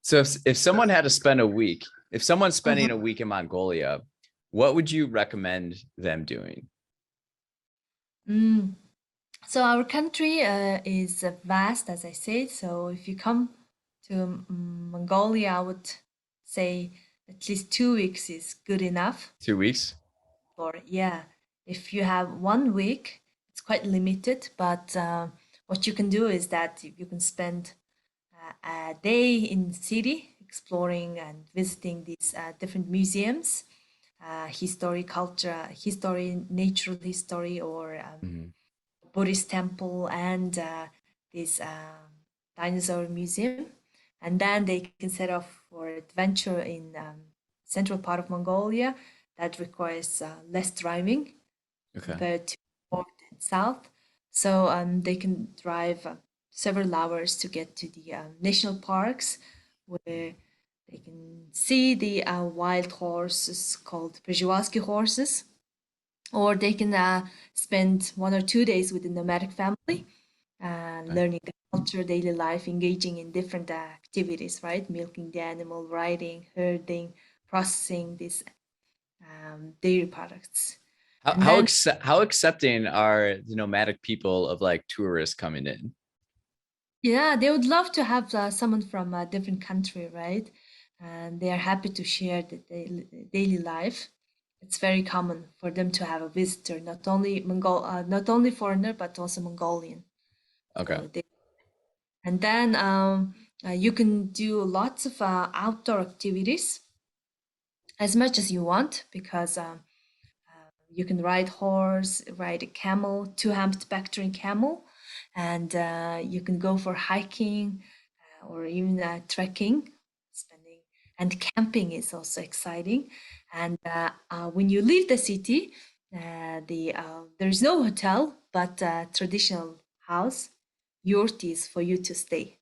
So if someone had to spend a week, if someone's spending a Mhm. week in Mongolia, what would you recommend them doing? Mm. So our country is vast, as I said. So if you come to Mongolia, I would say at least 2 weeks is good enough. 2 weeks? Or yeah, if you have 1 week, it's quite limited. But what you can do is that you can spend a day in the city exploring and visiting these different museums, history, culture, history, natural history, or Mhm. Buddhist temple and this dinosaur museum. And then they can set off for adventure in central part of Mongolia that requires less driving Okay. compared to north and south. So they can drive several hours to get to the national parks where they can see the wild horses called Przewalski horses, or they can spend 1 or 2 days with the nomadic family, Okay. learning the culture, daily life, engaging in different activities, right? Milking the animal, riding, herding, processing these dairy products. How And how then, accept how accepting are the nomadic people of like tourists coming in? yeah, they would love to have someone from a different country, right? And they are happy to share the daily life. It's very common for them to have a visitor, not only foreigner, but also Mongolian. Okay. So they, and then you can do lots of outdoor activities as much as you want because you can ride horse, ride a camel, two-humped camel, and you can go for hiking or even trekking, spending, and camping is also exciting. And when you leave the city, there is no hotel, but traditional house, yurt is for you to stay.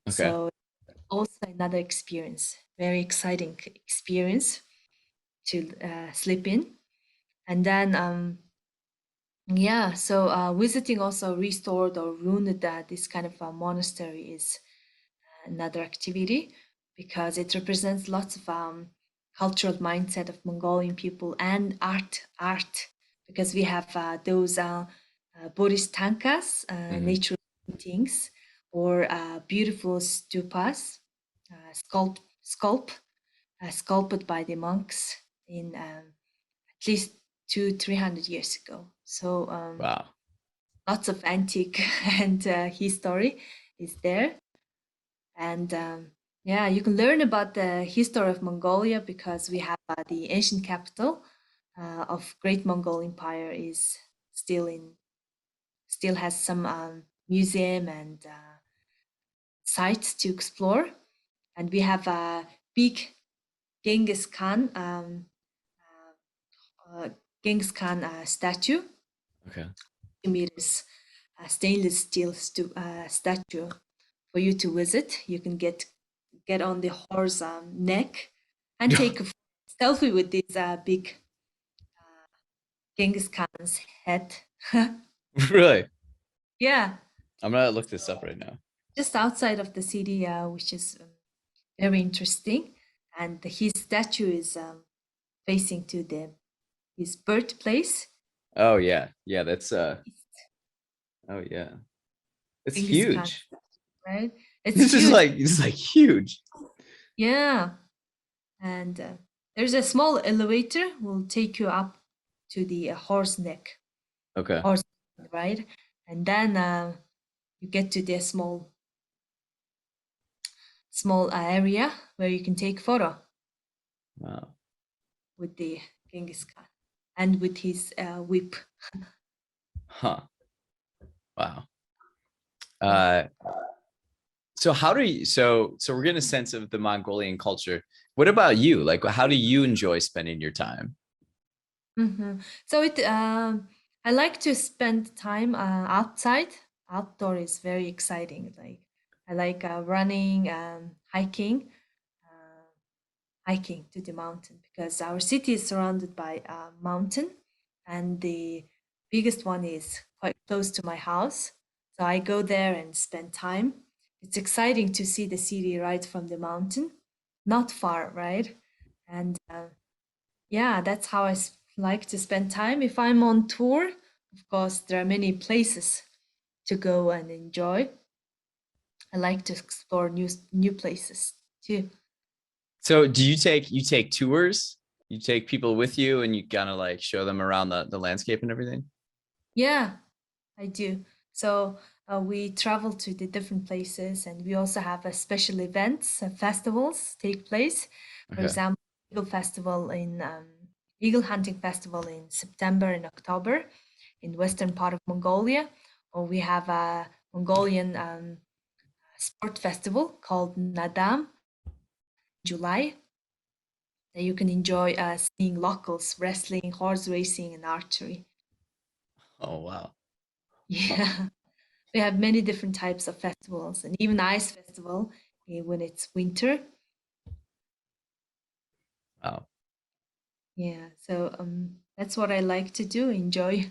Okay. So also another experience, very exciting experience to sleep in. And then yeah, so visiting also restored or ruined this kind of a monastery is another activity because it represents lots of cultural mindset of Mongolian people and art because we have those Buddhist tankas, Hmm. natural paintings, or beautiful stupas, sculpted by the monks in at least 300 years ago. So Wow. lots of antique and history is there. And yeah, you can learn about the history of Mongolia because we have the ancient capital of Great Mongol Empire is still in still has some museum and sites to explore. And we have a big Genghis Khan uh, Genghis Khan statue, Okay. 2 meters stainless steel statue for you to visit. You can get on the horse neck and take a selfie with this big Genghis Khan's head. Really? Yeah, I'm gonna look this up right now. just outside of the city, which is very interesting. And his statue is facing to the his birthplace. Oh yeah. Yeah, that's oh yeah. It's Genghis Khan, huge. right? It's huge. This is like huge. Yeah, and there's a small elevator will take you up to the horse neck, Okay. horse, right? And then you get to the small area where you can take photo Wow. with the Genghis Khan and with his whip. Huh. Wow. Yeah. Uh so how do you so we're getting a sense of the Mongolian culture. What about you? Like how do you enjoy spending your time? So I like to spend time outside. Outdoor is very exciting. Like I like running, uh, hiking to the mountain because our city is surrounded by a mountain, and the biggest one is quite close to my house. So I go there and spend time it's exciting to see the city right from the mountain, not far, right? And yeah, that's how like to spend time. If I'm on tour, of course, there are many places to go and enjoy. I like to explore new places too. So do you take tours? You take people with you and you kind of like show them around the landscape and everything? Yeah, I do. So we travel to the different places, and we also have a special events, festivals take place. For Okay. example, eagle hunting festival in September and October in western part of Mongolia, or we have a Mongolian sport festival called Nadam in July that you can enjoy seeing locals wrestling, horse racing, and archery. Oh wow. Huh. Yeah. We have many different types of festivals and even ice festival when it's winter. Wow. Yeah, so that's what I like to do, enjoy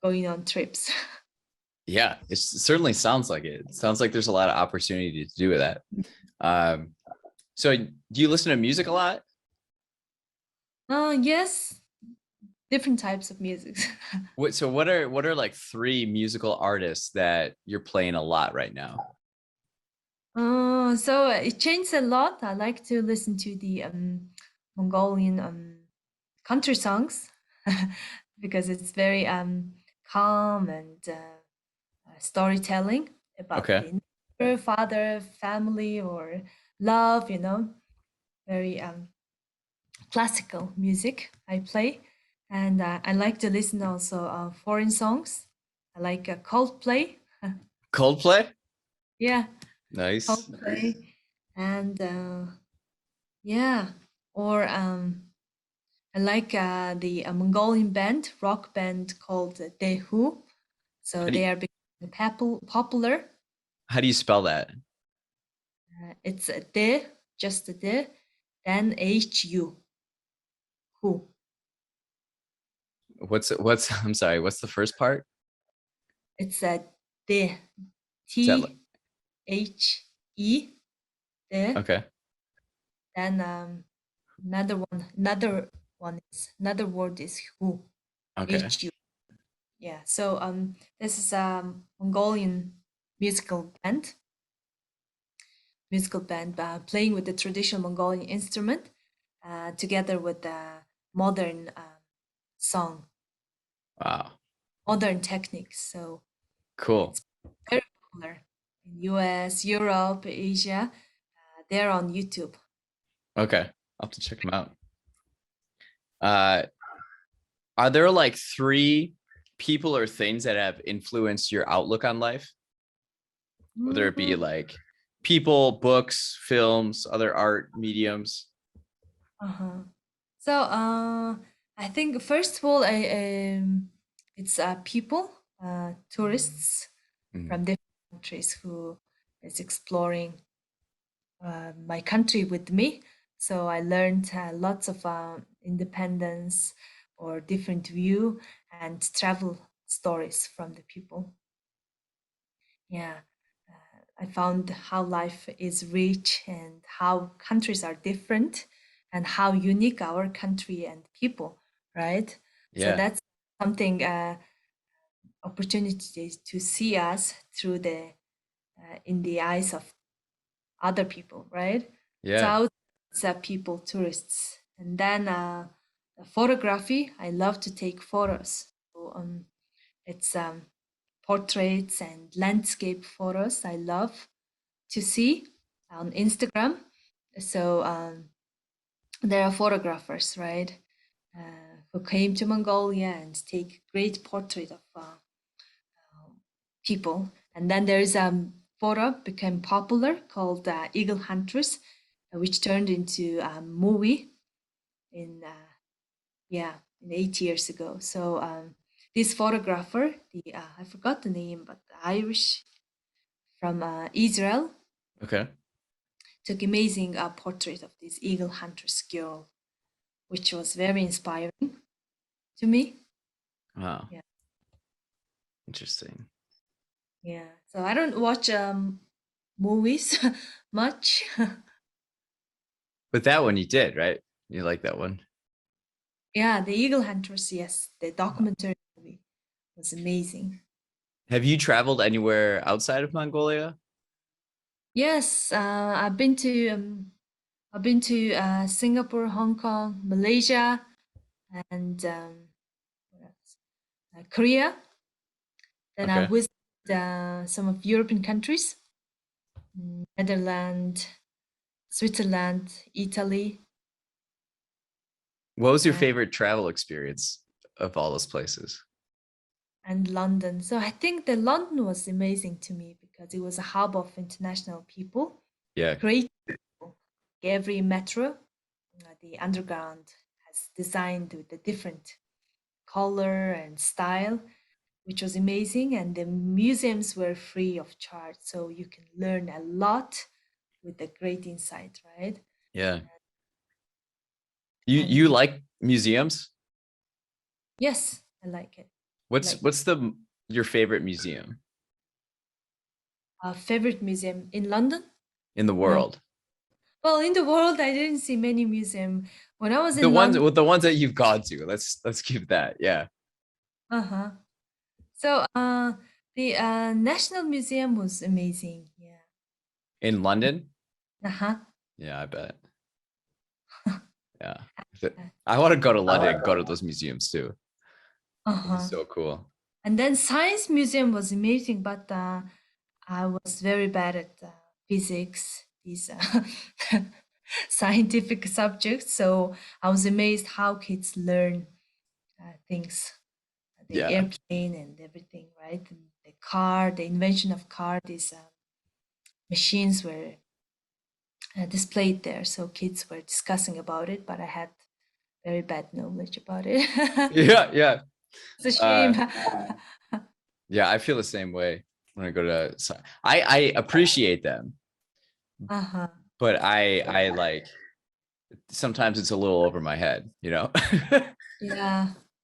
going on trips. Yeah, it certainly sounds like it. It sounds like there's a lot of opportunity to do with that. Um, so do you listen to music a lot? Yes, different types of music. What are like three musical artists that you're playing a lot right now? So it changed a lot. I like to listen to the Mongolian country songs because it's very calm and storytelling about Okay. the nature, father, family, or love, very classical music I play. And I like to listen also foreign songs. I like Coldplay. Coldplay? Yeah, Nice. Coldplay. And yeah, or I like the Mongolian band, rock band called Dehu. So How do they you, are becoming popular. how do you spell that? It's a De, just a De, then Hu, who. What's I'm sorry, what's the first part? It's a De, Is that like The, De. okay. Then another one is another word is who, Okay. Hu. Yeah. So this is a Mongolian musical band, playing with the traditional Mongolian instrument, together with the modern song, Wow. modern techniques. So Cool. it's very popular in US, Europe, Asia. They're on YouTube. Okay. I'll have to check them out. Uh are there like three people or things that have influenced your outlook on life? Whether it be Mhm. like people, books, films, other art mediums. Uh-huh. So I think first of all, it's people, tourists Mhm. from different countries who is exploring my country with me. So I learned lots of independence or different view and travel stories from the people. Yeah, I found how life is rich and how countries are different and how unique our country and people, right? So Yeah. that's something opportunity to see us through the in the eyes of other people, right? Yeah. So it's people, tourists, and then the photography. I love to take photos. So, it's portraits and landscape photos. I love to see on Instagram. So there are photographers, right, who came to Mongolia and take great portrait of people. And then there is a photo became popular called Eagle Huntress, which turned into a movie in yeah in 8 years ago. So this photographer, the I forgot the name, but Irish from Israel, Okay. took amazing portrait of this eagle huntress girl, which was very inspiring to me. Wow. Yeah, Interesting. yeah. So I don't watch movies much. But that one you did, right? You like that one? Yeah, the Eagle Hunters, yes, the documentary movie was amazing. Have you traveled anywhere outside of Mongolia? Yes, I've been to Singapore, Hong Kong, Malaysia, and what else? Korea. Then I Okay. visited some of European countries, Netherlands, Switzerland, Italy, What was your uh, favorite travel experience of all those places? and London. So I think that London was amazing to me because it was a hub of international people, Yeah. great people. Every metro, the underground has designed with a different color and style, which was amazing. And the museums were free of charge, so you can learn a lot with a great insight, right? Yeah. You And like museums? yes, I like it. I What's like what's the your favorite museum favorite museum in London. in the No, world? well, in the world, I didn't see many museum. When I was The in ones London, with the ones that you've gone to. Let's keep that. Yeah. uh-huh. So the National Museum was amazing. Yeah. In London? Uh-huh. Yeah, I bet. Yeah. I want to go to London and go to those museums too. It'd be Uh-huh. so cool. And then Science Museum was amazing, but I was very bad at physics, these scientific subjects. So I was amazed how kids learn things, the Yeah. airplane and everything, right? And the car, the invention of car, these machines were displayed there. So kids were discussing about it, but I had very bad knowledge about it. Yeah, yeah. It's a shame. Uh yeah, I feel the same way when I go to I appreciate them, Uh-huh. but I like sometimes it's a little over my head, you know? Yeah.